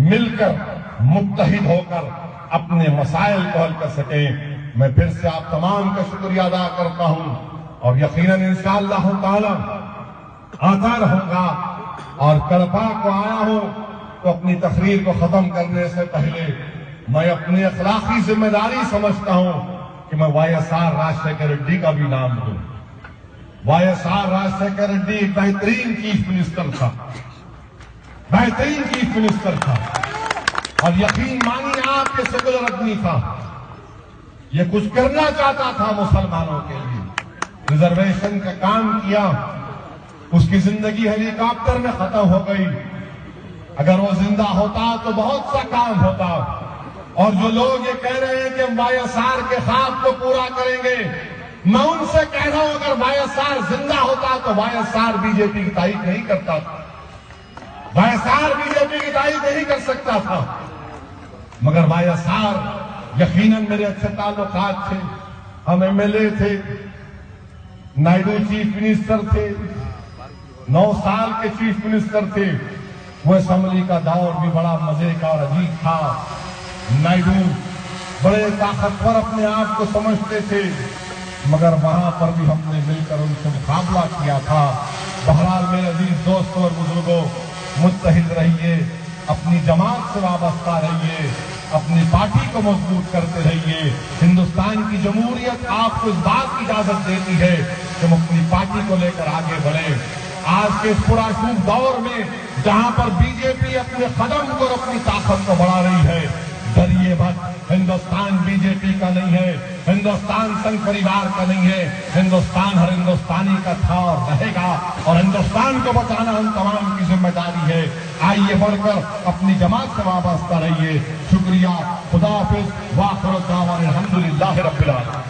مل کر متحد ہو کر اپنے مسائل کو حل کر سکیں۔ میں پھر سے آپ تمام کا شکریہ ادا کرتا ہوں، اور یقیناً انشاءاللہ تعالی آتا رہوں گا۔ اور کڑپا کو آیا ہوں تو اپنی تقریر کو ختم کرنے سے پہلے میں اپنی اخلاقی ذمہ داری سمجھتا ہوں کہ میں YSR راجشیکھر ریڈی کا بھی نام دوں۔ YSR راجشیکھر ریڈی ایک بہترین چیف منسٹر تھا، بہترین چیف منسٹر تھا، اور یقین مانیے آپ کے سیکولر آدمی تھا۔ یہ کچھ کرنا چاہتا تھا مسلمانوں کے لیے، ریزرویشن کا کام کیا۔ اس کی زندگی ہیلی کاپٹر میں ختم ہو گئی۔ اگر وہ زندہ ہوتا تو بہت سا کام ہوتا۔ اور جو لوگ یہ کہہ رہے ہیں کہ ہم YSR کے خواب کو پورا کریں گے، میں ان سے کہہ رہا ہوں اگر YSR زندہ ہوتا تو YSR BJP کی تائید نہیں کرتا تھا، YSR BJP کی تائید نہیں کر سکتا تھا۔ مگر YSR یقیناً میرے اچھے تعلقات تھے، ہم MLA تھے، نائیڈو چیف منسٹر تھے، 9 سال کے چیف منسٹر تھے۔ وہ اسمبلی کا دور بھی بڑا مزے کا اور عجیب تھا۔ نائیڈو بڑے طاقتور اپنے آپ کو سمجھتے تھے، مگر وہاں پر بھی ہم نے مل کر ان سے مقابلہ کیا تھا۔ بہرحال میرے عزیز دوستوں اور بزرگوں، متحد رہیے، اپنی جماعت سے وابستہ رہیے، اپنی پارٹی کو مضبوط کرتے رہیے۔ ہندوستان کی جمہوریت آپ کو اس بات کی اجازت دیتی ہے کہ ہم اپنی پارٹی کو لے کر آگے بڑھیں۔ آج کے اس پرآشوب دور میں جہاں پر BJP اپنے قدم کو اور اپنی طاقت کو بڑھا رہی ہے، ڈریے مت، ہندوستان BJP کا نہیں ہے، ہندوستان سنگھ پریوار کا نہیں ہے، ہندوستان ہر ہندوستانی کا تھا اور رہے گا، اور ہندوستان کو بچانا ہم تمام کی ذمہ داری ہے۔ آئیے بڑھ کر اپنی جماعت سے وابستہ رہیے۔ شکریہ، خدا حافظ، وآخر دعوانا الحمدللہ رب العالمین۔